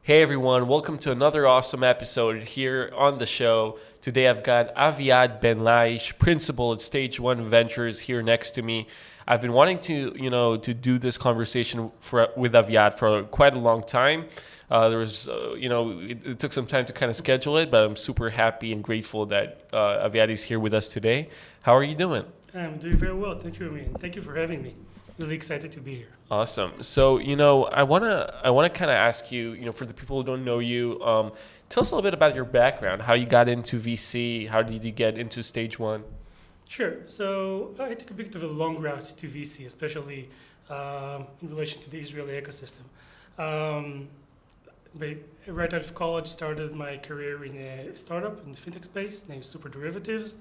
Hey everyone, welcome to another awesome episode here on the show. Today I've got Aviad Ben-laish, principal at StageOne Ventures here next to me. I've been wanting to do this conversation with Aviad for quite a long time. It took some time to kind of schedule it, but I'm super happy and grateful that Aviad is here with us today. How are you doing? I'm doing very well. Thank you, Amin. Thank you for having me. Really excited to be here. Awesome. So, I wanna kind of ask you, for the people who don't know you, tell us a little bit about your background, how you got into VC, how did you get into Stage One? Sure. So I took a bit of a long route to VC, especially in relation to the Israeli ecosystem. Um, but right out of college, started my career in a startup in the fintech space named Super Derivatives.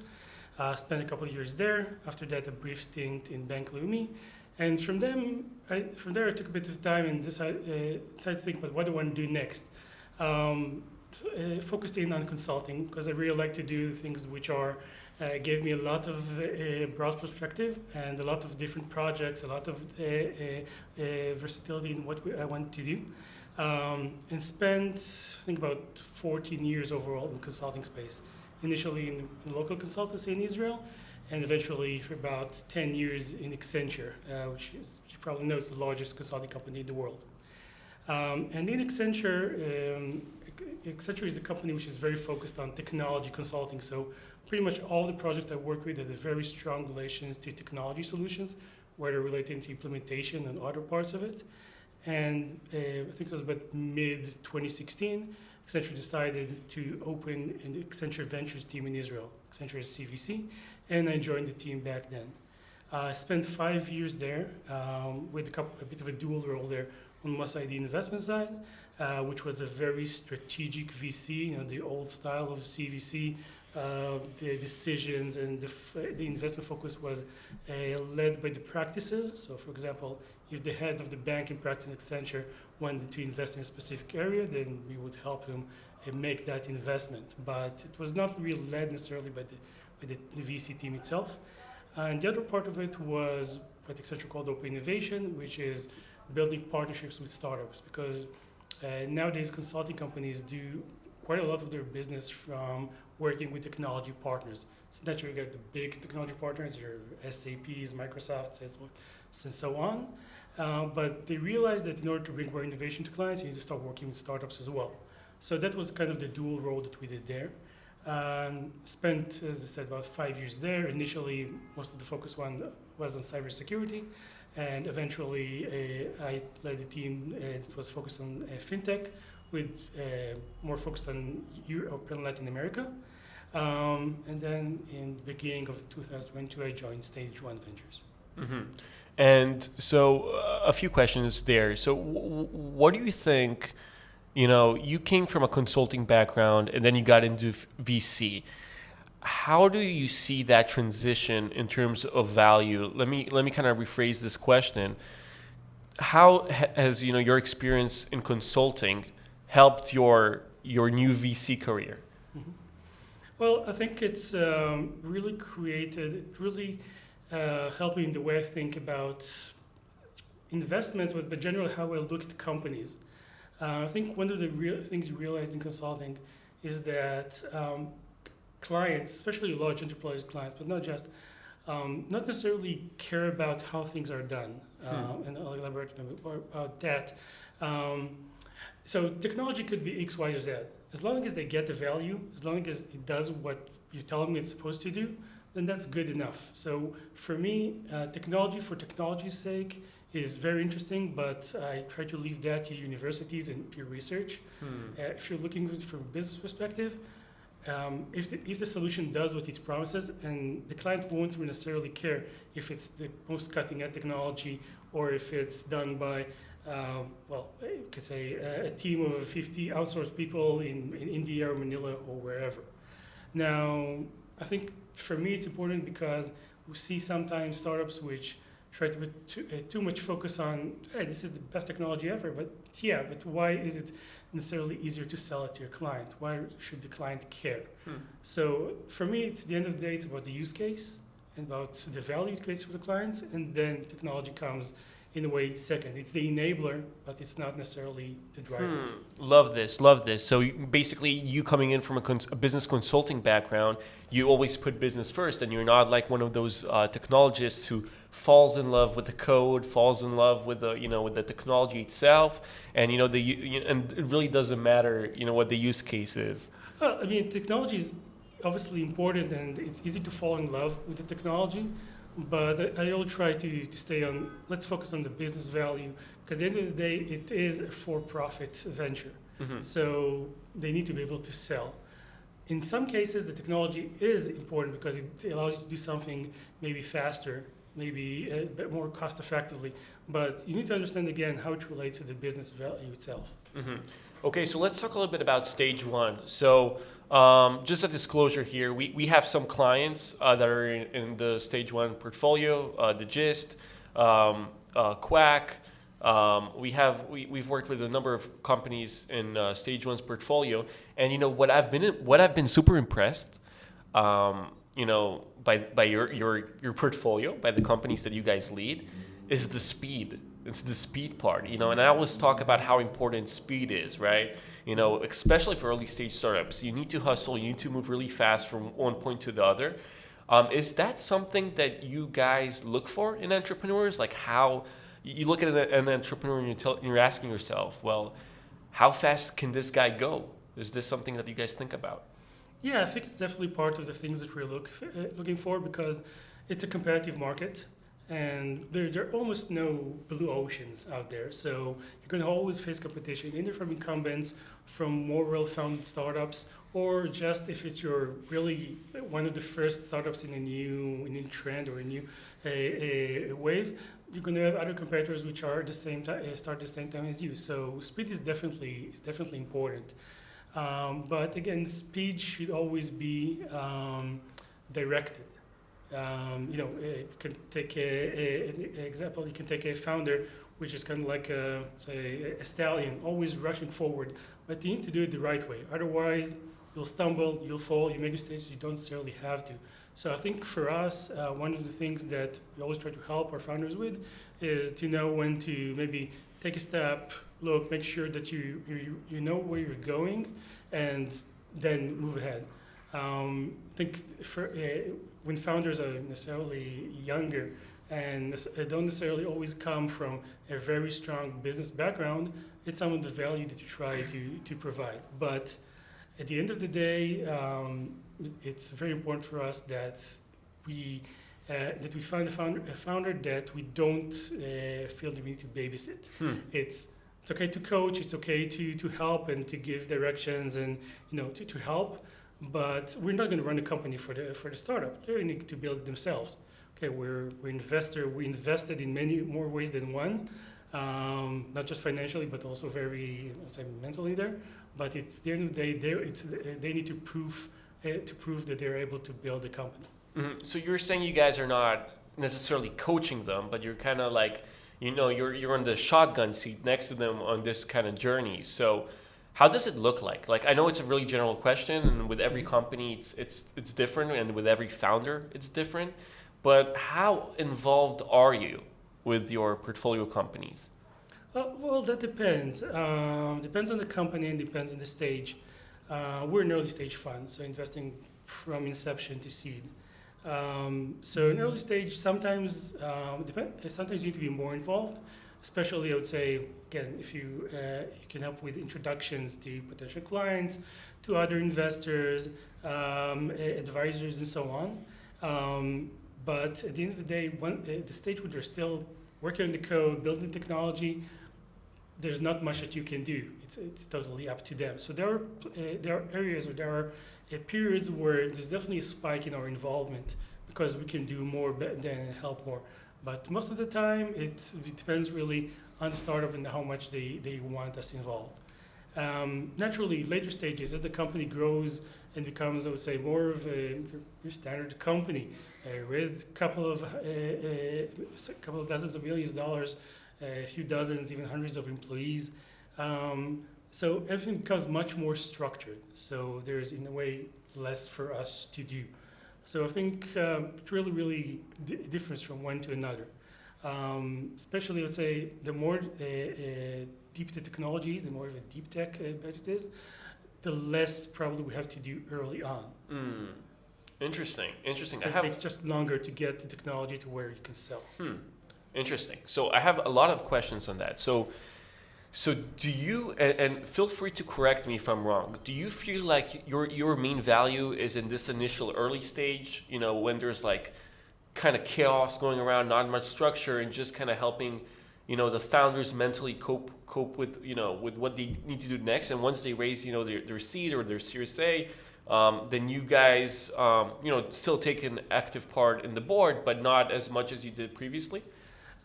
Spent a couple of years there. After that, a brief stint in Bank Leumi. And from there, I took a bit of time and decided to think about what do I want to do next. Focused in on consulting because I really like to do things which are gave me a lot of broad perspective and a lot of different projects, a lot of versatility in what I want to do. And spent, I think, about 14 years overall in consulting space. Initially in local consultancy in Israel, and eventually for about 10 years in Accenture, which is, you probably know, is the largest consulting company in the world. And in Accenture is a company which is very focused on technology consulting. So pretty much all the projects I work with have a very strong relations to technology solutions, whether relating to implementation and other parts of it. And I think it was about mid-2016, Accenture decided to open an Accenture Ventures team in Israel. Accenture is CVC, and I joined the team back then. I spent 5 years there with a bit of a dual role there on Masai investment side, which was a very strategic VC, the old style of CVC. The decisions and the investment focus was led by the practices. So, for example, if the head of the banking practice at Accenture wanted to invest in a specific area, then we would help him make that investment. But it was not really led necessarily by the VC team itself. And the other part of it was what Accenture called open innovation, which is building partnerships with startups. Because nowadays consulting companies do quite a lot of their business from working with technology partners. So naturally, you get the big technology partners, your SAPs, Microsoft, Salesforce, and so on. But they realized that in order to bring more innovation to clients, you need to start working with startups as well. So that was kind of the dual role that we did there. Spent, as I said, about 5 years there. Initially, most of the focus was on cybersecurity. And eventually, I led a team that was focused on fintech, with more focused on Europe and Latin America. And then in the beginning of 2022, I joined StageOne Ventures. Mm-hmm. And so a few questions there. So what do you think, you came from a consulting background and then you got into VC. How do you see that transition in terms of value? Let me kind of rephrase this question. How has, your experience in consulting helped your new VC career? Mm-hmm. Well, I think it's really helped me in the way I think about investments, but generally how I look at companies. I think one of the real things you realize in consulting is that clients, especially large enterprise clients, but not just, not necessarily care about how things are done. And I'll elaborate more about that. So technology could be X, Y, or Z. As long as they get the value, as long as it does what you tell them it's supposed to do, then that's good enough. So for me, technology for technology's sake is very interesting, but I try to leave that to universities and peer research. If you're looking at it from a business perspective, if the solution does what it promises, and the client won't necessarily care if it's the most cutting-edge technology or if it's done by you could say a team of 50 outsourced people in India or Manila or wherever. Now, I think for me it's important because we see sometimes startups which try to put too much focus on, hey, this is the best technology ever, but why is it necessarily easier to sell it to your client? Why should the client care? So for me, it's the end of the day, it's about the use case and about the value it creates for the clients, and then technology comes in a way second. It's the enabler, but it's not necessarily the driver. Love this, love this. So basically, you coming in from a business consulting background, you always put business first, and you're not like one of those technologists who falls in love with the code, falls in love with the with the technology itself, and and it really doesn't matter what the use case is. Well, I mean, technology is obviously important, and it's easy to fall in love with the technology. But I will try to stay on, let's focus on the business value, because at the end of the day, it is a for-profit venture. So they need to be able to sell. In some cases, the technology is important because it allows you to do something maybe faster, maybe a bit more cost effectively. But you need to understand, again, how it relates to the business value itself. Okay, so let's talk a little bit about StageOne. So just a disclosure here, we have some clients that are in the StageOne portfolio, The Gist, Quack. We've worked with a number of companies in StageOne's portfolio, and what I've been super impressed, by your portfolio, by the companies that you guys lead, is the speed. It's the speed part, and I always talk about how important speed is, right? Especially for early stage startups, you need to hustle, you need to move really fast from one point to the other. Is that something that you guys look for in entrepreneurs? Like how you look at an entrepreneur and you're asking yourself, well, how fast can this guy go? Is this something that you guys think about? Yeah, I think it's definitely part of the things that we're looking for, because it's a competitive market. And there are almost no blue oceans out there. So you're going to always face competition, either from incumbents, from more well-founded startups, or just if it's you're really one of the first startups in a new trend or a new wave, you're going to have other competitors which are at the same time start at the same time as you. So speed is definitely important. But again, speed should always be directed. You can take an example. You can take a founder, which is kind of like say a stallion, always rushing forward. But you need to do it the right way. Otherwise, you'll stumble, you'll fall, you make mistakes you don't necessarily have to. So I think for us, one of the things that we always try to help our founders with is to know when to maybe take a step, look, make sure that you know where you're going, and then move ahead. I think when founders are necessarily younger and don't necessarily always come from a very strong business background, it's some of the value that you try to provide. But at the end of the day, it's very important for us that we find a founder that we don't feel the need to babysit. It's okay to coach, it's okay to help and to give directions and to help. But we're not going to run a company for the startup. They need to build it themselves. Okay, we're investor. We invested in many more ways than one, not just financially, but also very mentally there. But it's the end of the day, they need to prove that they're able to build a company. So you're saying you guys are not necessarily coaching them, but you're kind of like, you're on the shotgun seat next to them on this kind of journey. So how does it look like? Like, I know it's a really general question, and with every company it's different, and with every founder it's different. But how involved are you with your portfolio companies? Well, that depends. Depends on the company and depends on the stage. We're an early stage fund, so investing from inception to seed. So in early stage, sometimes you need to be more involved. Especially, I would say, again, if you can help with introductions to potential clients, to other investors, advisors, and so on. But at the end of the day, the stage when they're still working on the code, building technology, there's not much that you can do. It's totally up to them. So there are areas or there are periods where there's definitely a spike in our involvement because we can do more than help more. But most of the time, it depends really on the startup and how much they want us involved. Naturally, later stages, as the company grows and becomes, I would say, more of your standard company, raised a couple of dozens of millions of dollars, a few dozens, even hundreds of employees. So everything becomes much more structured. So there's, in a way, less for us to do. So I think it really differs from one to another. Especially, I would say, the more deep the technology is, the more of a deep tech budget is, the less probably we have to do early on. Interesting. It takes just longer to get the technology to where you can sell. Interesting. So I have a lot of questions on that. So do you, and feel free to correct me if I'm wrong, do you feel like your main value is in this initial early stage, when there's like kind of chaos going around, not much structure, and just kind of helping, the founders mentally cope with, with what they need to do next. And once they raise, their seed or their Series A, then you guys, still take an active part in the board, but not as much as you did previously?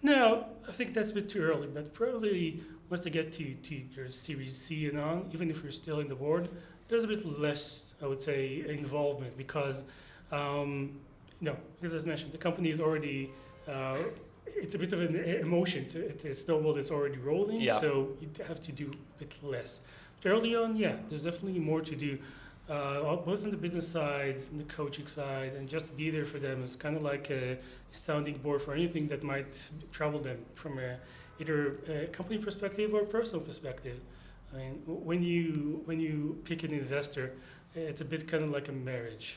No, I think that's a bit too early, but probably once they get to your Series C and on, even if you're still in the board, there's a bit less, I would say, involvement because, as I mentioned, the company is already, it's a bit of an emotion. It's a snowball that's already rolling, so you have to do a bit less. But early on, there's definitely more to do. Both on the business side, on the coaching side, and just be there for them. It's kind of like a sounding board for anything that might trouble them from either a company perspective or personal perspective. I mean, when you pick an investor, it's a bit kind of like a marriage.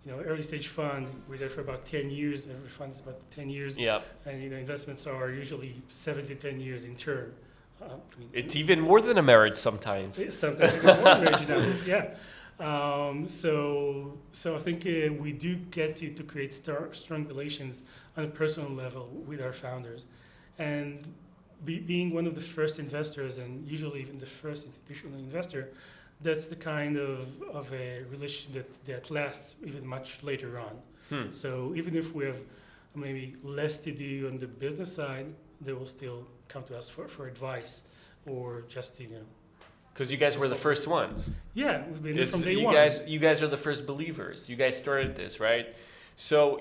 Early stage fund, we're there for about 10 years. Every fund is about 10 years. And investments are usually 7 to 10 years in term. It's even more than a marriage sometimes. Sometimes it's more than a marriage nowadays, So I think we do get to create strong relations on a personal level with our founders, and being one of the first investors, and usually even the first institutional investor, that's the kind of a relationship that lasts even much later on. So even if we have maybe less to do on the business side, they will still come to us for advice or just because you guys were the first ones. Yeah, we've been there from day one. You guys are the first believers. You guys started this, right? So,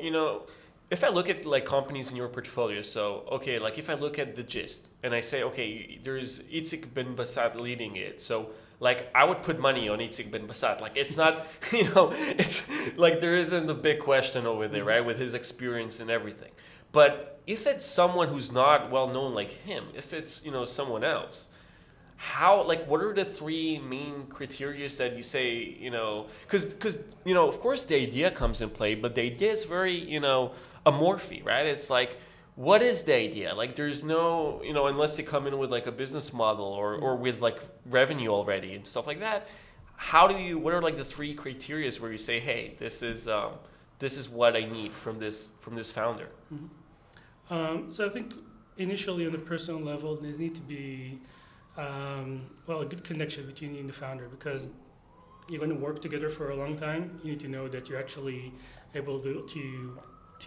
if I look at like companies in your portfolio, so, okay, like if I look at the gist and I say, okay, there's Itzik Ben-Basat leading it. So, like, I would put money on Itzik Ben-Basat. Like, it's not, it's like there isn't a big question over there, right? With his experience and everything. But if it's someone who's not well known like him, if it's, someone else, what are the three main criteria that you say, because, of course the idea comes in play, but the idea is very, amorphy, right? It's like, what is the idea? Like, there's no, unless they come in with like a business model or with like revenue already and stuff like that. What are like the three criteria where you say, hey, this is what I need from this founder? So I think initially on the personal level, there needs to be a good connection between you and the founder, because you're going to work together for a long time. You need to know that you're actually able to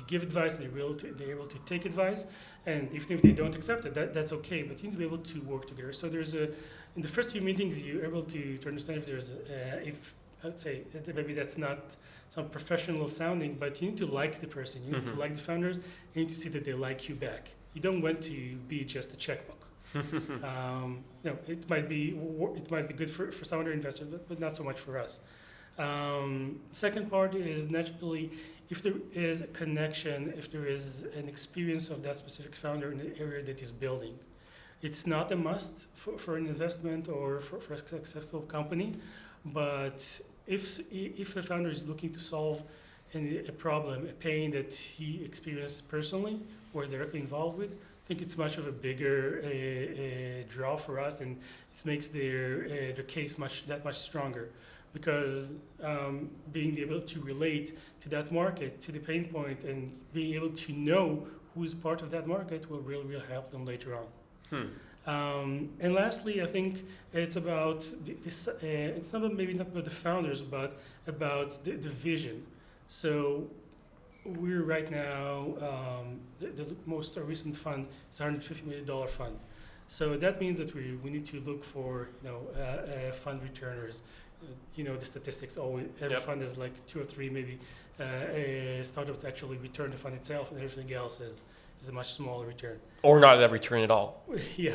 give advice, and they're able to take advice, and even if they don't accept it, that's okay. But you need to be able to work together. So there's in the first few meetings, you're able to understand if there's if I'd say maybe that's not some professional sounding, but you need to like the person, you need to like the founders, you need to see that they like you back. You don't want to be just a checkbook. It might be good for some other investors, but not so much for us. Second part is naturally, if there is a connection, if there is an experience of that specific founder in the area that is building. It's not a must for an investment or for a successful company, but if a founder is looking to solve a problem, a pain that he experienced personally or is directly involved with, I think it's much of a bigger draw for us, and it makes their case that much stronger, because being able to relate to that market, to the pain point, and being able to know who's part of that market will really help them later on. And lastly, I think it's about this. It's maybe not about the founders, but about the vision. So we're right now, the most recent fund is $150 million fund. So that means that we need to look for fund returners. The statistics always, every fund is like 2 or 3 maybe startups actually return the fund itself, and everything else is a much smaller return. Or not a return at all. Yeah.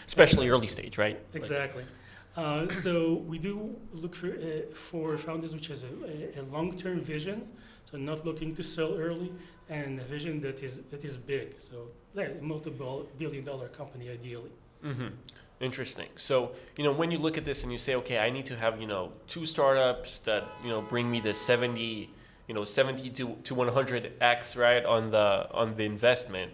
Especially early stage, right? Exactly. So we do look for founders which has a long-term vision. So So not looking to sell early, and a vision that is big. So yeah, a multiple billion-dollar company ideally. Mm-hmm. Interesting. So, when you look at this and you say, okay, I need to have, two startups that, bring me the 70 to 100x, right, on the investment.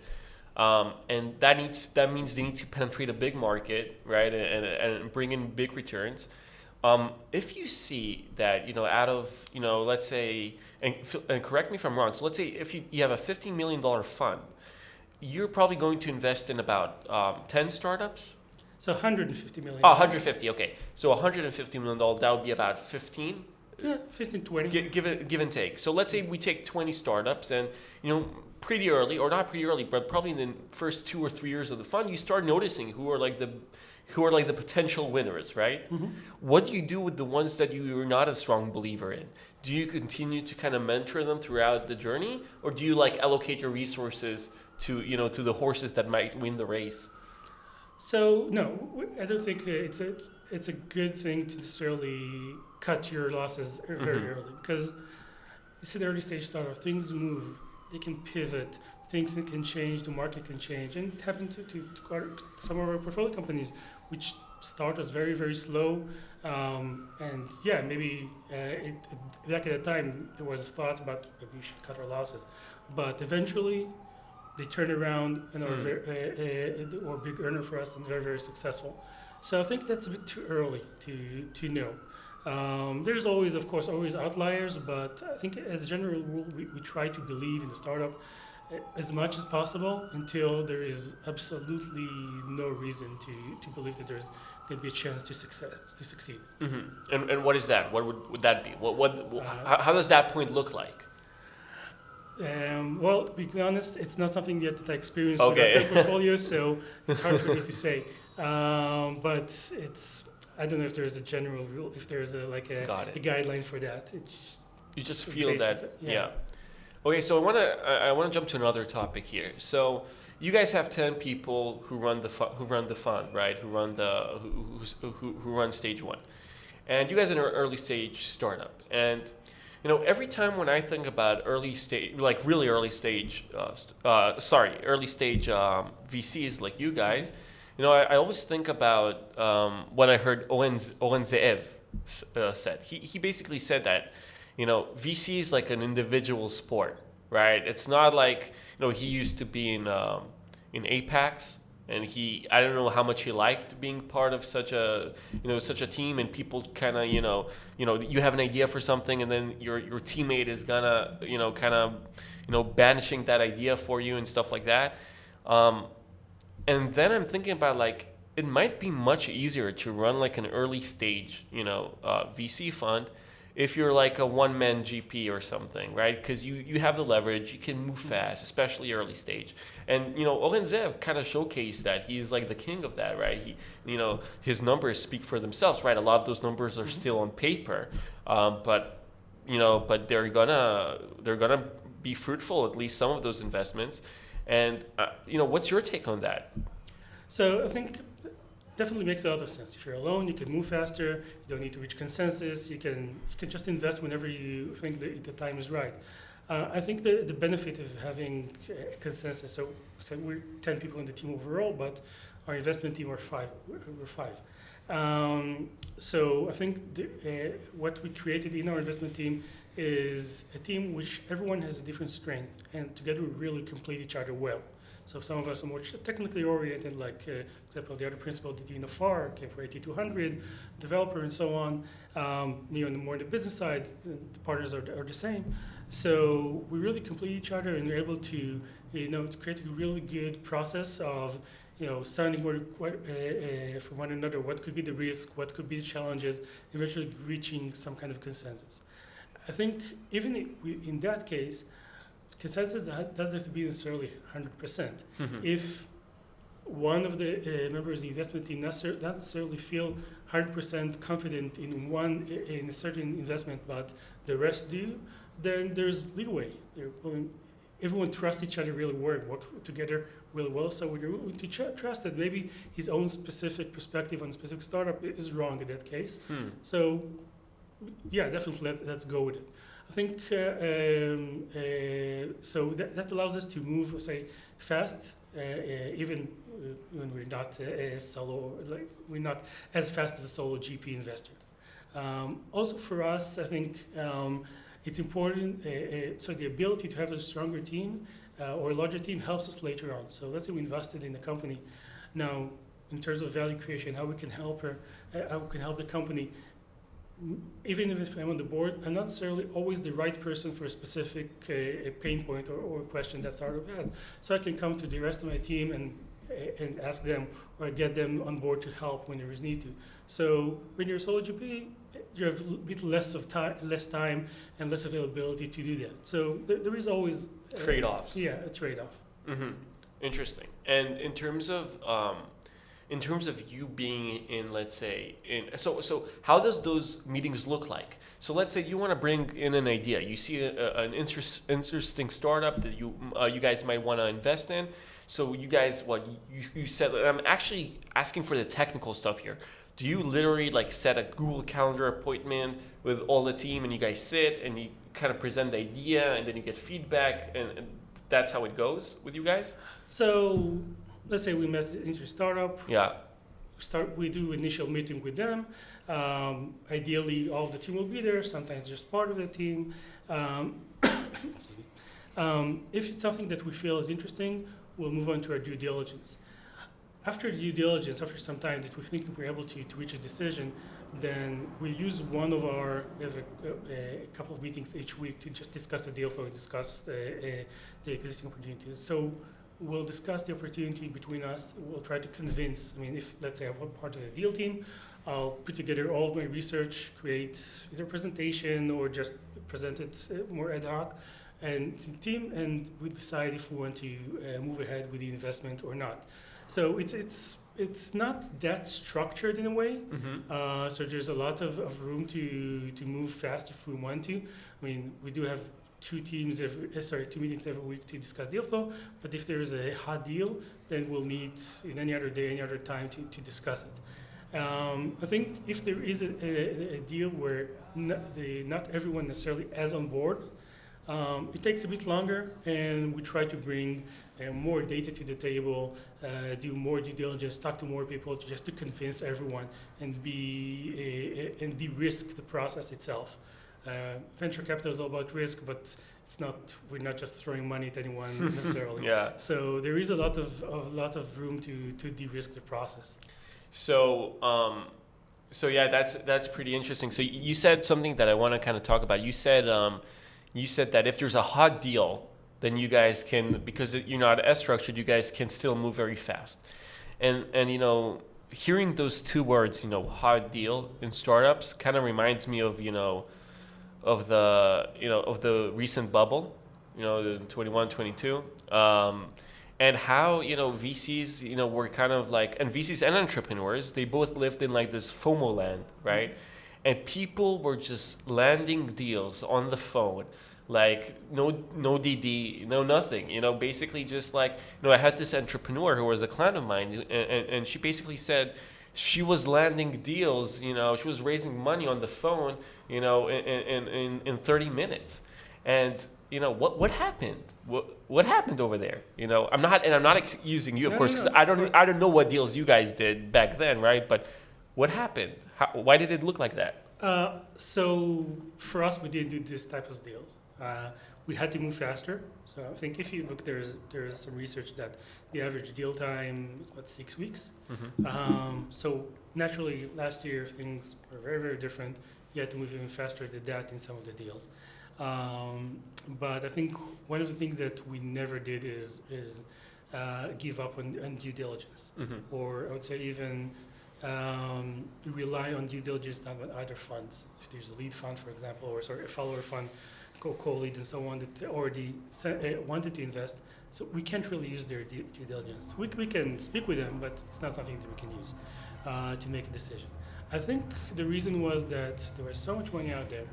And that means they need to penetrate a big market, right, and bring in big returns. If you see that, out of, let's say, and correct me if I'm wrong, so let's say if you have a $15 million fund, you're probably going to invest in about 10 startups? So 150 million. Oh, 150, okay. So $150 million, that would be about 15? Yeah, 15, 20. Give and take. So let's say we take 20 startups and, pretty early, or not pretty early, but probably in the first 2 or 3 years of the fund, you start noticing who are like the potential winners, right? Mm-hmm. What do you do with the ones that you're not a strong believer in? Do you continue to kind of mentor them throughout the journey, or do you allocate your resources to the horses that might win the race? So no, I don't think it's a good thing to necessarily cut your losses very early, because it's an early stage startup. Things move, they can pivot, things can change, the market can change, and it happened to some of our portfolio companies, which start as very, very slow, and yeah, maybe back at the time there was a thought about maybe we should cut our losses, but eventually they turn around and are or a big earner for us and very, very successful. So I think that's a bit too early to know. There's always, of course, outliers, but I think as a general rule, we try to believe in the startup as much as possible until there is absolutely no reason to believe that there's going to be a chance to succeed. Mm-hmm. And what is that? What would that be? How does that point look like? Well, to be honest, it's not something yet that I experienced Okay. with our portfolio, so it's hard for me to say. But I don't know if there's a general rule, if there's a guideline for that. You just feel that, yeah. Okay, so I want to jump to another topic here. So you guys have 10 people who run the fund, right? Who run stage one, and you guys are an early stage startup. And every time when I think about early stage, really early stage, early stage VCs like you guys, I always think about what I heard Oren Zeev said. He basically said that, VC is like an individual sport, right? It's not like, he used to be in Apex, and I don't know how much he liked being part of such a team, and people kind of, you have an idea for something, and then your teammate is gonna, banishing that idea for you and stuff like that. And then I'm thinking about it might be much easier to run an early stage, VC fund if you're a one-man GP or something, right? Because you have the leverage, you can move fast, especially early stage. And, Oren Zeev kind of showcased that. He's the king of that, right? His numbers speak for themselves, right? A lot of those numbers are still on paper, but they're gonna be fruitful, at least some of those investments. And, what's your take on that? So I think definitely makes a lot of sense. If you're alone, you can move faster. You don't need to reach consensus. You can just invest whenever you think the time is right. I think the benefit of having a consensus. So we're 10 people in the team overall, but our investment team we're five. So I think what we created in our investment team is a team which everyone has a different strength, and together we really complete each other well. So some of us are more technically oriented, for example, the other principal did FAR, came for 8200, developer, and so on. Me on the business side, the partners are the same. So we really complete each other, and we're able to, to create a really good process of, sounding from one another, what could be the risk, what could be the challenges, eventually reaching some kind of consensus. I think even in that case, consensus doesn't have to be necessarily 100%. Mm-hmm. If one of the members of the investment team doesn't necessarily feel 100% confident in a certain investment, but the rest do, then there's leeway. Everyone trusts each other really well, work together really well. So we're willing to trust that maybe his own specific perspective on a specific startup is wrong in that case. So yeah, definitely let's go with it. I think so that allows us to move, say, fast, even when we're not solo, like we're not as fast as a solo GP investor. Also for us, I think it's important. So the ability to have a stronger team or a larger team helps us later on. So let's say we invested in the company. Now, in terms of value creation, how we can help her, how we can help the company. Even if I'm on the board, I'm not necessarily always the right person for a specific pain point or question that startup has. So I can come to the rest of my team and ask them or get them on board to help when there is need to. So when you're a solo GP, you have a bit less time and less availability to do that. So there is always trade-offs. Yeah, a trade-off. Mm-hmm. Interesting. And in terms of you being in, let's say, so how does those meetings look like? So let's say you want to bring in an idea. You see an interesting startup that you guys might want to invest in. So you guys, you said, I'm actually asking for the technical stuff here. Do you literally like set a Google Calendar appointment with all the team and you guys sit and you kind of present the idea and then you get feedback and that's how it goes with you guys? So let's say we met into a startup. Yeah. We do initial meeting with them. Ideally, all of the team will be there. Sometimes just part of the team. If it's something that we feel is interesting, we'll move on to our due diligence. After due diligence, after some time that we think we're able to reach a decision, then we use one of our, we have a couple of meetings each week to just discuss the deal flow, discuss the existing opportunities. So we'll discuss the opportunity between us. We'll try to convince, I mean, if let's say I'm part of the deal team, I'll put together all of my research, create either a presentation or just present it more ad hoc and to the team, and we decide if we want to move ahead with the investment or not. So it's not that structured in a way. Mm-hmm. So there's a lot of room to move fast if we want to. I mean, we do have two meetings every week to discuss deal flow. But if there is a hot deal, then we'll meet in any other day, any other time to discuss it. I think if there is a deal where not everyone necessarily is on board, it takes a bit longer, and we try to bring more data to the table, do more due diligence, talk to more people just to convince everyone and de-risk the process itself. Venture capital is all about risk, but we're not just throwing money at anyone necessarily. Yeah. So there is a lot of room to de-risk the process. So yeah, that's pretty interesting. So you said something that I want to kind of talk about. You said that if there's a hot deal, then you guys can, because you're not as structured, you guys can still move very fast. And you know, hearing those two words, you know, hot deal in startups kind of reminds me of, you know, of the recent bubble, you know, the 21, 22. And how, you know, VCs, you know, were kind of like, and VCs and entrepreneurs, they both lived in like this FOMO land, right? And people were just landing deals on the phone, like no DD, no nothing, you know, basically just like, you know, I had this entrepreneur who was a client of mine, and she basically said she was landing deals, you know, she was raising money on the phone, you know, in 30 minutes. And, you know, what happened? What happened over there? You know, I'm not excusing you, of course, because I don't know what deals you guys did back then, right? But what happened? Why did it look like that? So for us, we didn't do this type of deals. We had to move faster. So I think if you look, there's some research that the average deal time is about 6 weeks. Mm-hmm. So naturally, last year things were very, very different. You had to move even faster than that in some of the deals. But I think one of the things that we never did is give up on due diligence, mm-hmm. or I would say even rely on due diligence not on either funds. If there's a lead fund, for example, or a follower fund, co-lead and so on that already wanted to invest, so we can't really use their due diligence. We can speak with them, but it's not something that we can use to make a decision. I think the reason was that there was so much money out there,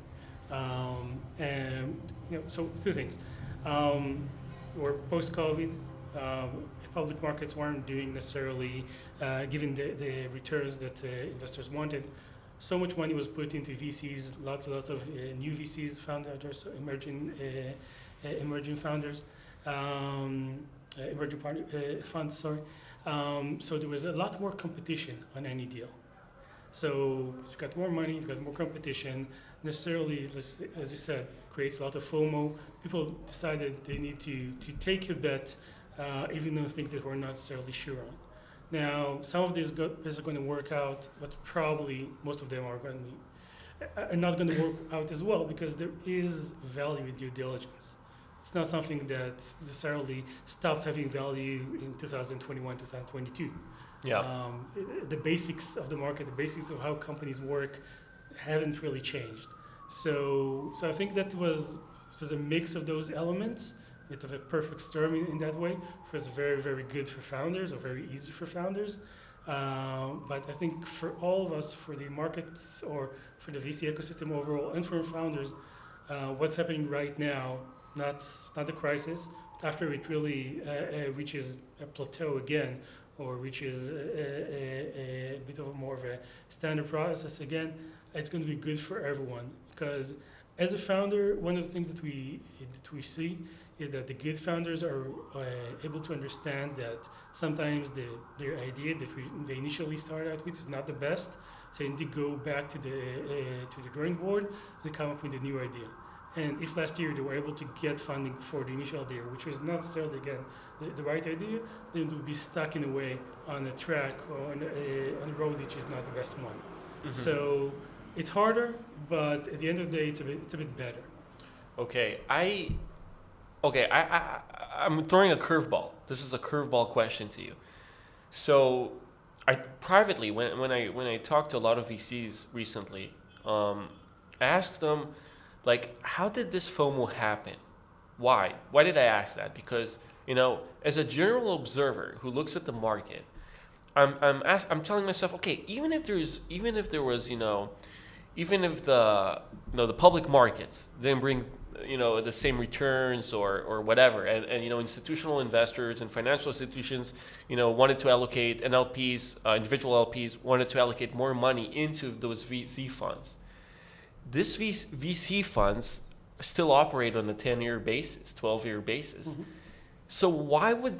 and you know, so two things. Or post-COVID, public markets weren't doing necessarily giving the returns that investors wanted. so much money was put into VCs, lots and lots of new VCs, founders, emerging founders, emerging funds, sorry. So there was a lot more competition on any deal. So you've got more money, you've got more competition. Necessarily, as you said, creates a lot of FOMO. People decided they need to take a bet, even on things that we're not necessarily sure on. Now, some of these bets are going to work out, but probably most of them are not going to work out as well, because there is value in due diligence. It's not something that necessarily stopped having value in 2021, 2022. Yeah. The basics of the market, the basics of how companies work haven't really changed. So I think that was a mix of those elements, bit of a perfect storm in that way. It was very, very good for founders, or very easy for founders. But I think for all of us, for the market or for the VC ecosystem overall, and for founders, what's happening right now, not the crisis, after it really reaches a plateau again, or reaches a bit of more of a standard process again, it's going to be good for everyone. Because as a founder, one of the things that we see is that the good founders are able to understand that sometimes their idea that they initially started out with is not the best. So they need to go back to the drawing board and come up with a new idea. And if last year they were able to get funding for the initial idea, which was not necessarily, again, the right idea, then they would be stuck in a way on a track or on a road which is not the best one. Mm-hmm. So it's harder, but at the end of the day, it's a bit better. Okay, I'm throwing a curveball. This is a curveball question to you. So, I privately, when I talked to a lot of VCs recently, I asked them, like, how did this FOMO happen? Why? Why did I ask that? Because, as a general observer who looks at the market, I'm telling myself, okay, even if the public markets didn't bring the same returns or whatever, and institutional investors and financial institutions wanted to allocate, and individual LPs wanted to allocate more money into those VC funds. This VC funds still operate on a 10-year basis, 12-year basis. Mm-hmm. So why would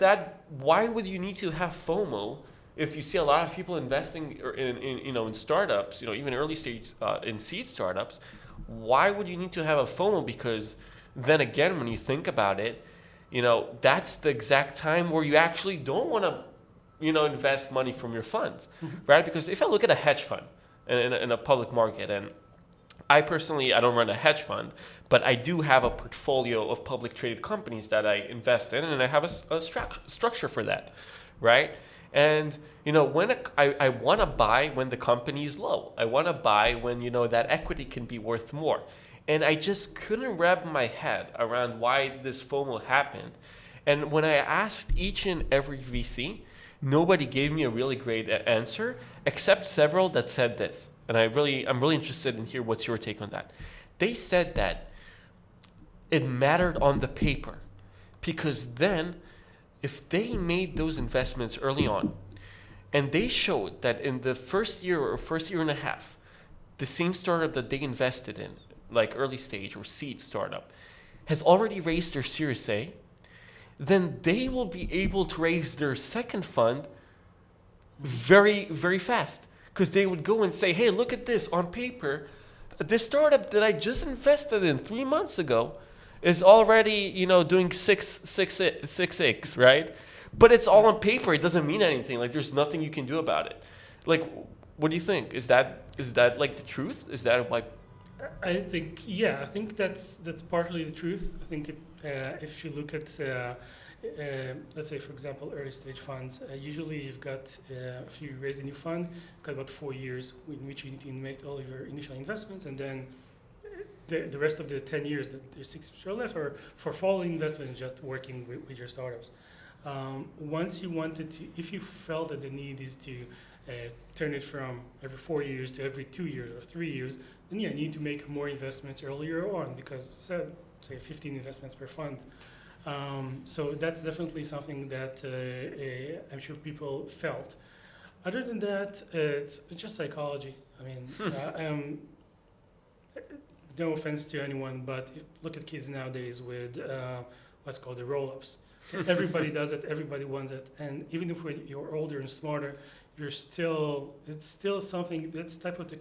you need to have FOMO if you see a lot of people investing in startups, even early stage in seed startups? Why would you need to have a FOMO? Because then again, when you think about it, that's the exact time where you actually don't want to, invest money from your funds, mm-hmm. right? Because if I look at a hedge fund in a public market, and I don't run a hedge fund, but I do have a portfolio of public traded companies that I invest in, and I have a structure for that, right? And when I want to buy when the company is low, I want to buy when that equity can be worth more, and I just couldn't wrap my head around why this FOMO happened. And when I asked each and every VC, nobody gave me a really great answer, except several that said this. And I'm really interested in hear what's your take on that. They said that it mattered on the paper, because then if they made those investments early on, and they showed that in the first year or first year and a half, the same startup that they invested in, like early stage or seed startup, has already raised their Series A, then they will be able to raise their second fund very, very fast. Because they would go and say, hey, look at this on paper. This startup that I just invested in 3 months ago is already, doing 6x, right? But it's all on paper. It doesn't mean anything. Like, there's nothing you can do about it. Like, what do you think? Is that like the truth? Is that like? I think that's partly the truth. I think if you look at let's say, for example, early stage funds, usually you've got, if you raise a new fund, you've got about 4 years in which you need to make all of your initial investments, and then the rest of the 10 years, there's 6 years left, or for following investments, just working with your startups. Once you wanted to, if you felt that the need is to turn it from every 4 years to every 2 years or 3 years, then you need to make more investments earlier on, because say 15 investments per fund. So that's definitely something that I'm sure people felt. Other than that, it's just psychology. I mean, no offense to anyone, but look at kids nowadays with what's called the roll-ups. Everybody does it. Everybody wants it. And even if you're older and smarter, it's still something, that's type of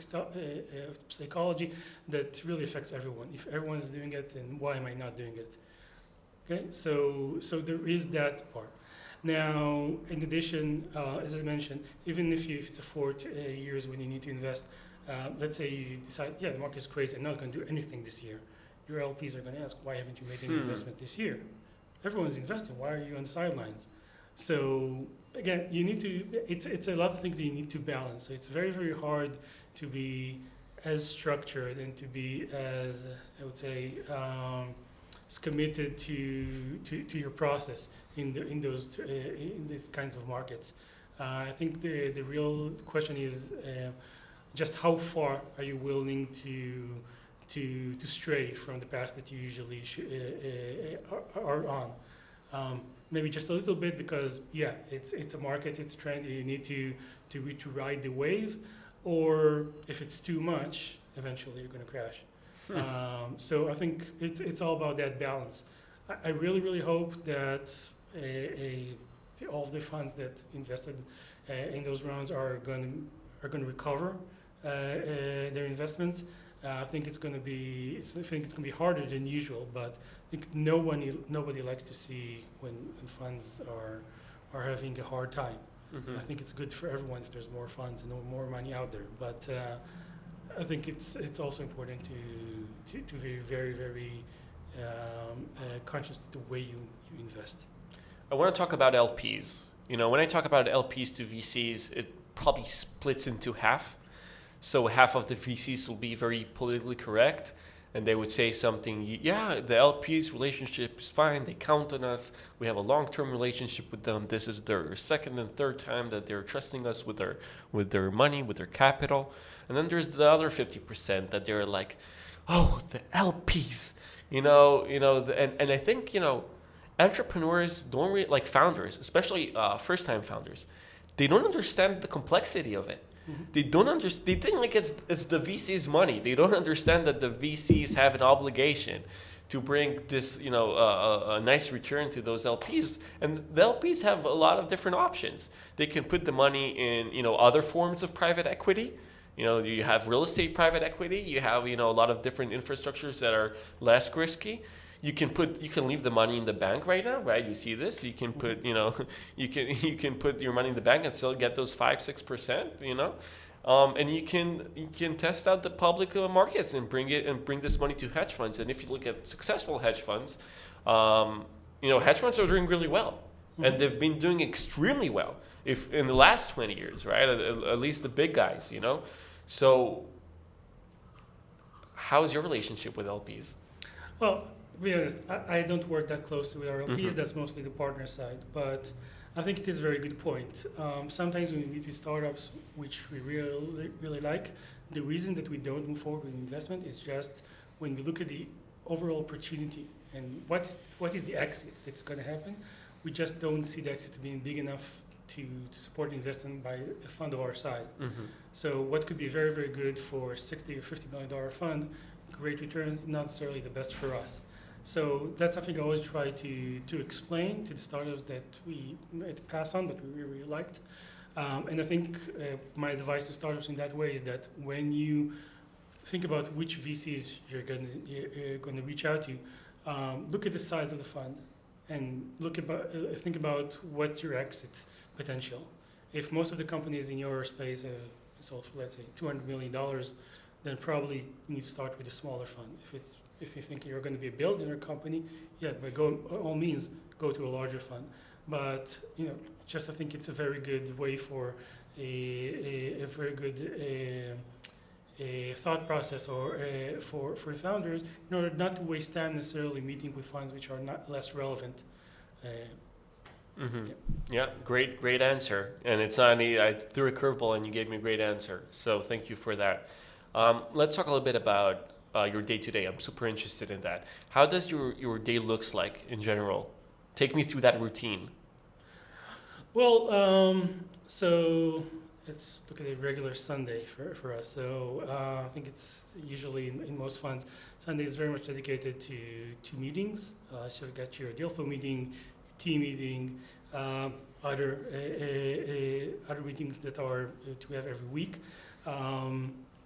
psychology that really affects everyone. If everyone's doing it, then why am I not doing it? Okay, so there is that part. Now, in addition, as I mentioned, even if it's a 4 years when you need to invest, let's say you decide, yeah, the market is crazy, I'm not going to do anything this year. Your LPs are going to ask, why haven't you made any investments this year? Everyone's investing. Why are you on the sidelines? So again, you need to. It's a lot of things that you need to balance. So it's very, very hard to be as structured and to be as, I would say, as committed to your process in these kinds of markets. I think the real question is just how far are you willing to stray from the path that you usually are on. Maybe just a little bit because, yeah, it's a market, it's a trend, you need to ride the wave, or if it's too much, eventually you're going to crash. So I think it's all about that balance. I really, really hope that all of the funds that invested in those rounds are going to recover their investments. I think it's going to be harder than usual, but I think nobody likes to see when funds are having a hard time. I think it's good for everyone if there's more funds and more money out there. But I think it's also important to be very, very conscious of the way you invest. I want to talk about LPs. When I talk about LPs to VCs, it probably splits into half. So half of the VCs will be very politically correct, and they would say something, yeah, the LPs relationship is fine, they count on us, we have a long-term relationship with them, this is their second and third time that they're trusting us with their money, with their capital. And then there's the other 50% that they're like, oh, the LPs, and I think, entrepreneurs don't really, like founders, especially first-time founders, they don't understand the complexity of it. They don't understand. They think like it's the VC's money. They don't understand that the VCs have an obligation to bring this, a nice return to those LPs. And the LPs have a lot of different options. They can put the money in, other forms of private equity. You have real estate private equity. You have, a lot of different infrastructures that are less risky. You can leave the money in the bank right now, right? You see this. You can put, you can put your money in the bank and still get those 5-6%, and you can test out the public markets and bring this money to hedge funds. And if you look at successful hedge funds, hedge funds are doing really well, and they've been doing extremely well if in the last 20 years, right? At least the big guys, So, how's your relationship with LPs? Well, to be honest, I don't work that closely with our LPs. That's mostly the partner side. But I think it is a very good point. Sometimes when we meet with startups, which we really, really like, the reason that we don't move forward with investment is just when we look at the overall opportunity and what is the exit that's going to happen, we just don't see the exit being big enough to support investment by a fund of our size. So what could be very, very good for a $60 or $50 million fund, great returns, not necessarily the best for us. So that's something I always try to explain to the startups that we pass on, but we really, really liked. And I think my advice to startups in that way is that when you think about which VCs you're going to reach out to, look at the size of the fund and think about what's your exit potential. If most of the companies in your space have sold for, let's say, $200 million, then probably you need to start with a smaller fund. If you think you're going to be a billion-dollar company, yeah, by all means, go to a larger fund. But I think it's a very good way for a very good thought process or for founders in order not to waste time necessarily meeting with funds which are not less relevant. Yeah, great answer. And it's not I threw a curveball and you gave me a great answer. So thank you for that. Let's talk a little bit about your day-to-day. I'm super interested in that. How does your day looks like in general? Take me through that routine. Well, so let's look at a regular Sunday for us. So I think it's usually in most funds, Sunday is very much dedicated to meetings. So you got your deal flow meeting, team meeting, other other meetings that are to have every week.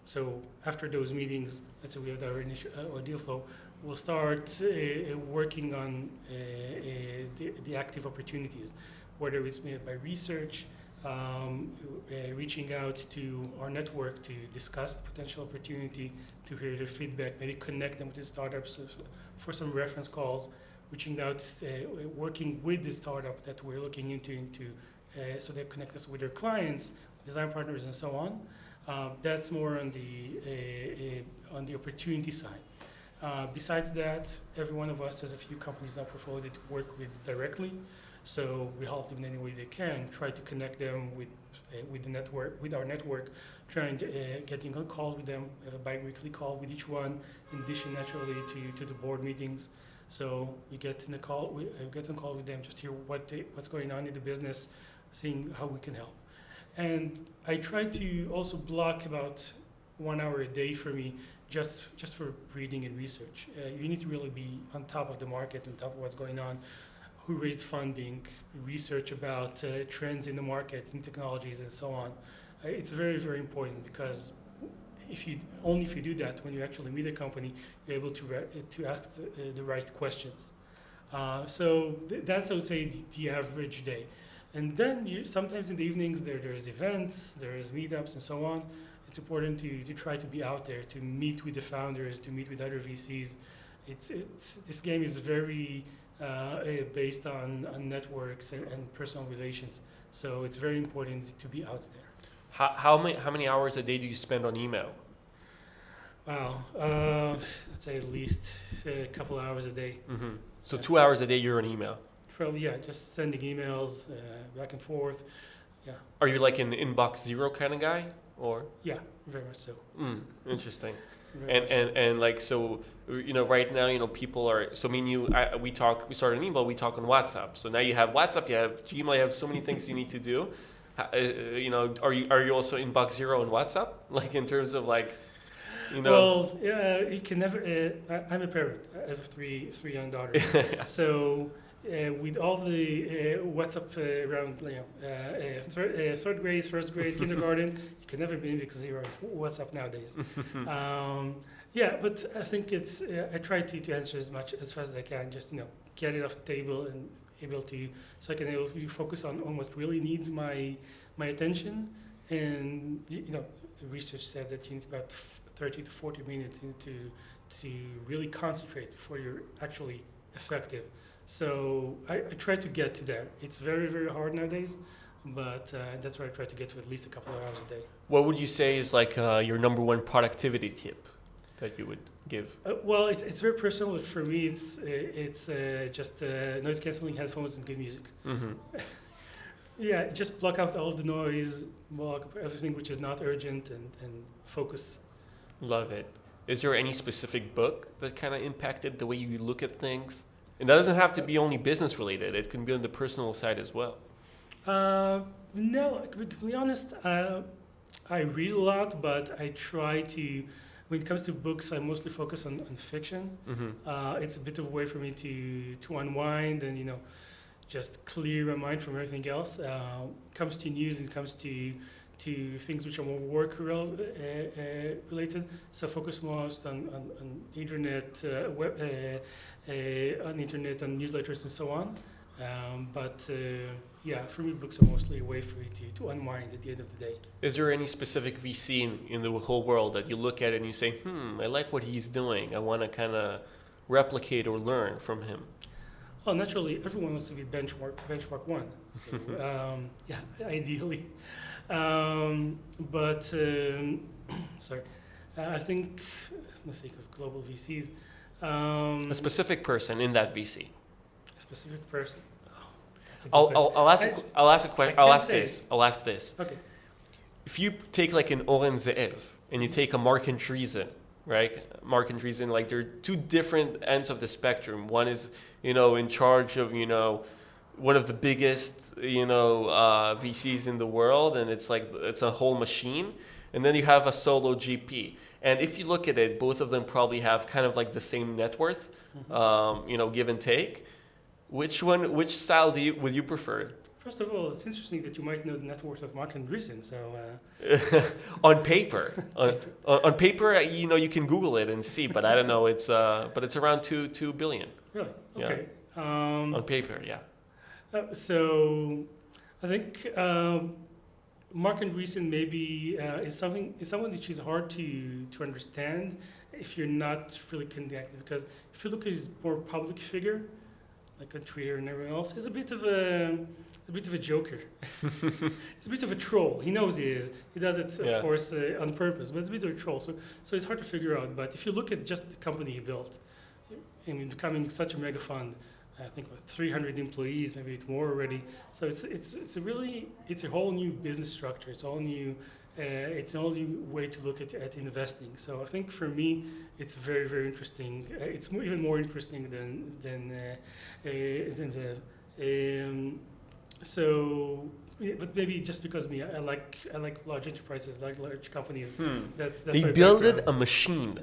So after those meetings, let's say we have our initial deal flow, we'll start working on the active opportunities, whether it's made by research, reaching out to our network to discuss the potential opportunity, to hear their feedback, maybe connect them with the startups for some reference calls, reaching out, working with the startup that we're looking into so they connect us with their clients, design partners, and so on. That's more on the opportunity side. Besides that, every one of us has a few companies in our portfolio that work with directly. So we help them in any way they can, try to connect them with the network, with our network, trying to getting on calls with them, have a bi-weekly call with each one, in addition naturally to the board meetings. So we get on call with them, just hear what's going on in the business, seeing how we can help. And I try to also block about 1 hour a day for me, just for reading and research. You need to really be on top of the market, on top of what's going on, who raised funding, research about trends in the market, in technologies, and so on. It's very, very important, because if you do that, when you actually meet a company, you're able to ask the right questions. So that's, I would say, the average day. And then sometimes in the evenings there's events, there's meetups, and so on. It's important to try to be out there, to meet with the founders, to meet with other VCs. This game is very based on networks and personal relations. So it's very important to be out there. How many hours a day do you spend on email? Wow, I'd say at least a couple hours a day. Mm-hmm. So 2 hours a day you're on email? Probably, yeah, just sending emails back and forth. Yeah. Are you like an inbox zero kind of guy, or? Yeah, very much so. Interesting. Very much so. And like, so, right now, people are, so me and you, we start an email, we talk on WhatsApp. So now you have WhatsApp, you have Gmail, you have so many things you need to do. Are you also inbox zero on WhatsApp? Like, in terms of like, Well, you can never, I'm a parent. I have three young daughters. So with all the WhatsApp around, third grade, first grade, kindergarten, you can never be inbox zero in WhatsApp nowadays. Yeah, but I think it's, I try to answer as fast as I can, just, get it off the table and able to, so I can focus on what really needs my attention. And, the research says that you need about 30 to 40 minutes to really concentrate before you're actually effective. So I try to get to that. It's very, very hard nowadays, but that's where I try to get to at least a couple of hours a day. What would you say is like your number one productivity tip that you would give? Well, it's very personal. For me, it's just noise canceling headphones and good music. Mm-hmm. Yeah, just block out all of the noise, block everything which is not urgent, and focus. Love it. Is there any specific book that kind of impacted the way you look at things? And that doesn't have to be only business related. It can be on the personal side as well. No, to be honest, I read a lot, but I try to, when it comes to books, I mostly focus on fiction. Mm-hmm. It's a bit of a way for me to unwind and, just clear my mind from everything else. Comes to news, and comes to things which are more work related. So I focus most on internet, on internet, on newsletters, and so on. But for me, books are mostly a way for me to unwind at the end of the day. Is there any specific VC in the whole world that you look at and you say, I like what he's doing. I want to kind of replicate or learn from him? Well, naturally, everyone wants to be benchmark one. So, ideally. Sorry, I think, let's think of global VCs. A specific person in that VC. A specific person. I'll ask this. Okay. If you take like an Oren Ze'ev and you take a Mark Andreessen, right? Mark Andreessen, like they're two different ends of the spectrum. One is, in charge of, one of the biggest, VCs in the world, and it's a whole machine. And then you have a solo GP. And if you look at it, both of them probably have kind of like the same net worth, give and take. Which style would you prefer? First of all, it's interesting that you might know the net worth of Mark Andreessen. So on paper, on paper, you can Google it and see. But I don't know. But it's around $2 billion. Really? Okay. Yeah. On paper, yeah. So I think Mark Andreessen maybe is someone which is hard to understand if you're not really connected, because if you look at his more public figure, like a Twitter and everyone else, is a bit of a joker. It's a bit of a troll. He knows he is. He does it, of course, on purpose, but it's a bit of a troll. So it's hard to figure out. But if you look at just the company he built, I mean, becoming such a mega fund, I think with 300 employees, maybe it's more already. So it's a whole new business structure. It's all new. It's an all new way to look at investing. So I think for me, it's very, very interesting. It's even more interesting than but maybe just because me, I like large enterprises, like large companies. That's they build a machine.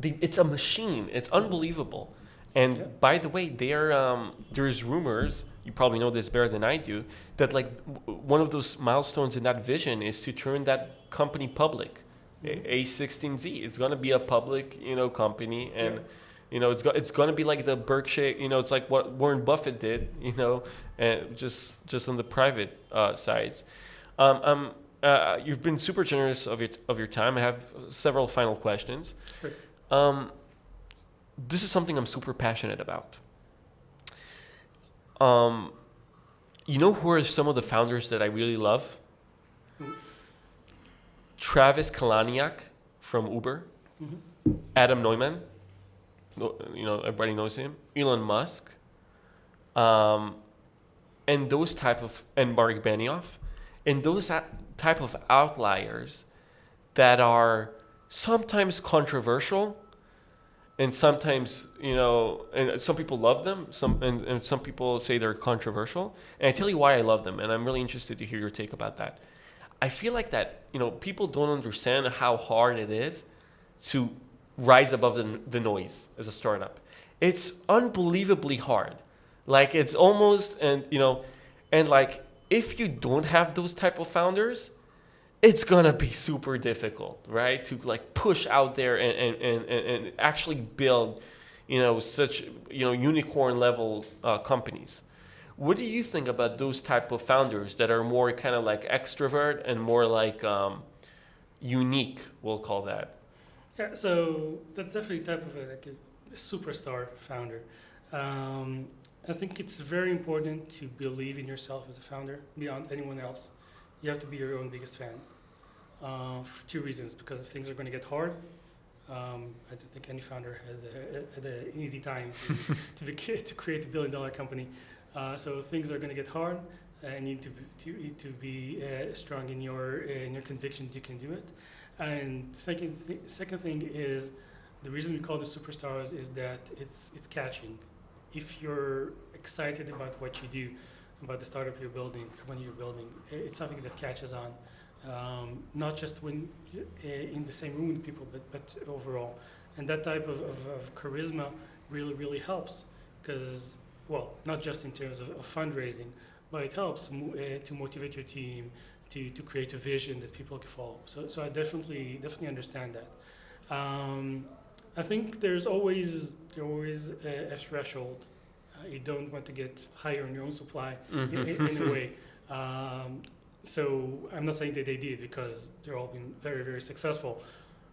It's a machine. It's unbelievable. And by the way, there's rumors, you probably know this better than I do, that like one of those milestones in that vision is to turn that company public, A16Z. It's going to be a public, company, and it's going to be like the Berkshire, it's like what Warren Buffett did, and just on the private sides. You've been super generous of your time. I have several final questions. Sure. This is something I'm super passionate about. Who are some of the founders that I really love? Travis Kalaniak from Uber, Adam Neumann, everybody knows him, Elon Musk, and Mark Benioff, and those type of outliers that are sometimes controversial. And sometimes, and some people love them, and some people say they're controversial. And I tell you why I love them, and I'm really interested to hear your take about that. I feel like that, people don't understand how hard it is to rise above the noise as a startup. It's unbelievably hard. Like, it's almost, and like, if you don't have those type of founders, it's gonna be super difficult, right? To like push out there and actually build, such unicorn level companies. What do you think about those type of founders that are more kind of like extrovert and more like unique? We'll call that. Yeah, so that's definitely type of a superstar founder. I think it's very important to believe in yourself as a founder beyond anyone else. You have to be your own biggest fan. For two reasons: because if things are going to get hard, I don't think any founder had an easy time to create $1 billion company. So things are going to get hard, and you need to be strong in your conviction that you can do it. And second thing is, the reason we call them superstars is that it's catching. If you're excited about what you do, about the startup you're building, company you're building, it's something that catches on. Not just when in the same room with people, but overall. And that type of charisma really, really helps, because, well, not just in terms of fundraising, but it helps to motivate your team, to create a vision that people can follow. So I definitely understand that. I think there's always a threshold. You don't want to get higher on your own supply in a way. So I'm not saying that they did, because they're all been very, very successful.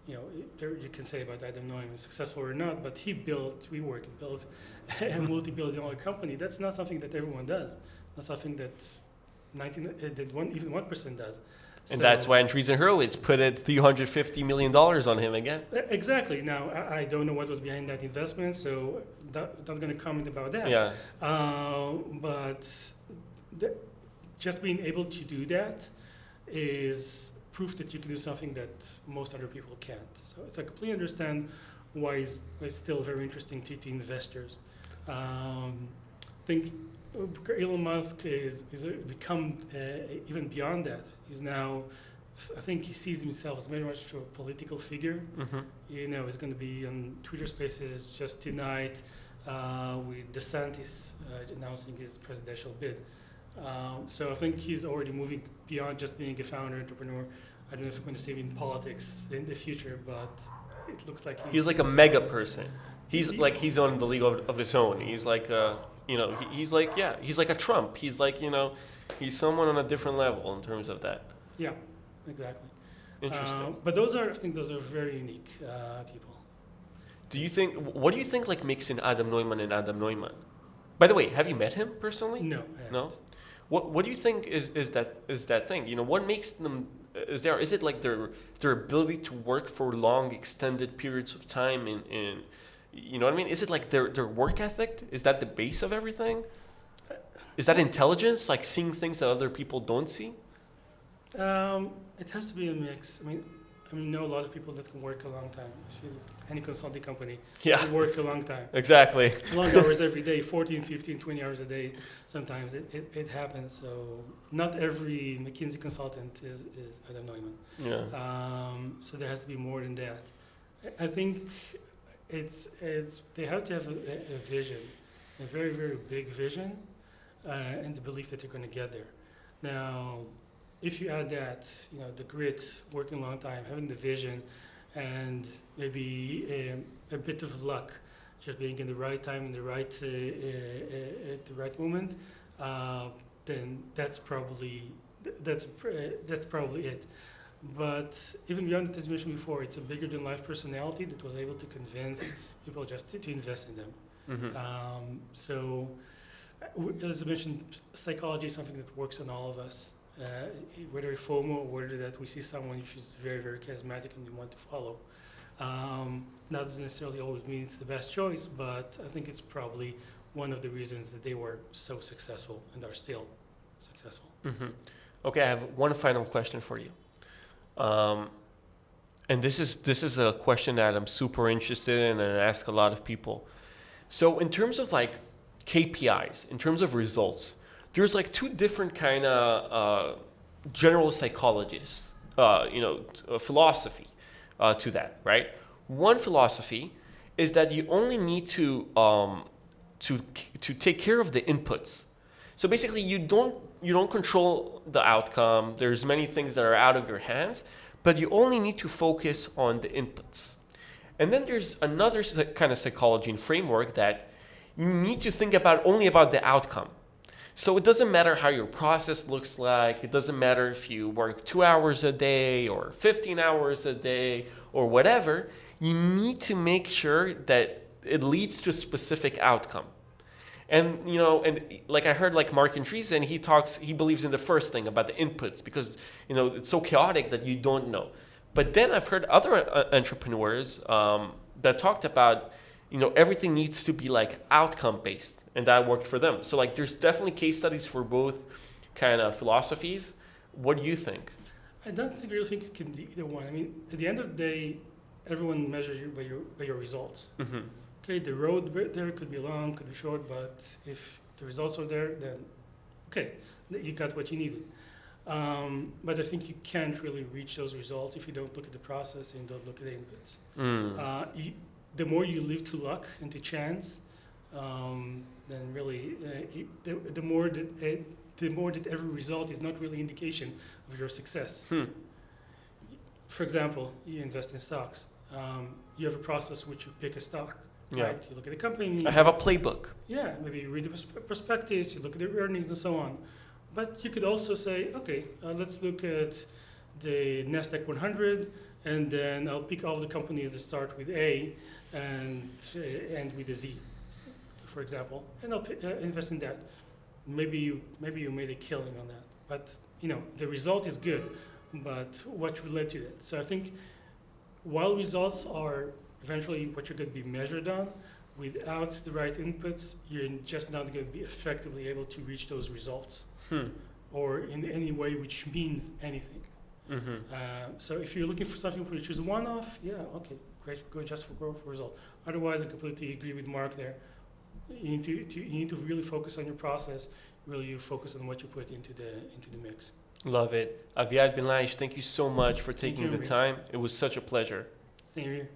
You can say about Adam Neumann, successful or not, but he built WeWork, he built a multi-billion-dollar company. That's not something that everyone does. Not something that even 1% does. And that's why Andreessen Horowitz put $350 million on him again. Exactly. Now, I don't know what was behind that investment, so not going to comment about that. Yeah. But just being able to do that is proof that you can do something that most other people can't. So I completely understand why it's still very interesting to investors. I think Elon Musk is become even beyond that. He's now, I think he sees himself as very much a political figure. Mm-hmm. You know, he's going to be on Twitter Spaces just tonight with DeSantis announcing his presidential bid. So I think he's already moving beyond just being a founder, entrepreneur. I don't know if we're going to see him in politics in the future, but it looks like he's like a mega person. He's on the league of his own. He's like he's like a Trump. He's like, he's someone on a different level in terms of that. Yeah, exactly. Interesting. But I think those are very unique people. What do you think like makes an Adam Neumann and Adam Neumann? By the way, have you met him personally? No. No? What do you think is that thing? What makes them is it like their ability to work for long extended periods of time in you know what I mean? Is it like their work ethic? Is that the base of everything? Is that intelligence, like seeing things that other people don't see? It has to be a mix. I know a lot of people that can work a long time. Any consulting company can work a long time. Exactly. Long hours every day, 14, 15, 20 hours a day. Sometimes it happens. So not every McKinsey consultant is Adam Neumann. Yeah. So there has to be more than that. I think they have to have a vision, a very, very big vision, and the belief that they're going to get there. Now, if you add that, the grit, working a long time, having the vision, and maybe a bit of luck, just being in the right time, in the right at the right moment, then that's probably it. But even beyond that, as mentioned before, it's a bigger than life personality that was able to convince people just to invest in them. Mm-hmm. So, as I mentioned, psychology is something that works on all of us. Whether FOMO or whether that we see someone who's very, very charismatic and you want to follow. Not doesn't necessarily always mean it's the best choice, but I think it's probably one of the reasons that they were so successful and are still successful. Mm-hmm. Okay, I have one final question for you. And this is a question that I'm super interested in and I ask a lot of people. So in terms of like KPIs, in terms of results, there's like two different kind of general psychologists, philosophy to that, right? One philosophy is that you only need to take care of the inputs. So basically, you don't control the outcome. There's many things that are out of your hands, but you only need to focus on the inputs. And then there's another kind of psychology and framework that you need to think only about the outcome. So it doesn't matter how your process looks like. It doesn't matter if you work 2 hours a day or 15 hours a day or whatever. You need to make sure that it leads to a specific outcome. And like I heard like Mark Andreessen, he believes in the first thing about the inputs because it's so chaotic that you don't know. But then I've heard other entrepreneurs that talked about everything needs to be like outcome based, and that worked for them. So like there's definitely case studies for both kind of philosophies. What do you think? I don't really think it can be either one. At the end of the day, everyone measures you by your results. Mm-hmm. Okay, the road there could be long, could be short, but if the results are there, then okay, you got what you needed. But I think you can't really reach those results if you don't look at the process and don't look at the inputs. Mm. The more you leave to luck and to chance, then really the more that every result is not really indication of your success. For example, you invest in stocks. You have a process which you pick a stock. Yeah. Right? You look at the company. I have a playbook. Yeah, maybe you read the prospectus, you look at the earnings and so on. But you could also say, okay, let's look at the NASDAQ 100, and then I'll pick all the companies that start with A and end with a Z, for example, and I'll invest in that. Maybe you made a killing on that, but the result is good, but what led to it? So I think while results are eventually what you're going to be measured on, without the right inputs, you're just not going to be effectively able to reach those results, or in any way which means anything. Mm-hmm. So if you're looking for something which is one-off, yeah, okay, great, go just for growth for result. Otherwise, I completely agree with Mark there. you need to really focus on your process. Really, you focus on what you put into the mix. Love it. Aviad Ben-laish, thank you so much for Thank taking you, the Amir. time. It was such a pleasure. Same here.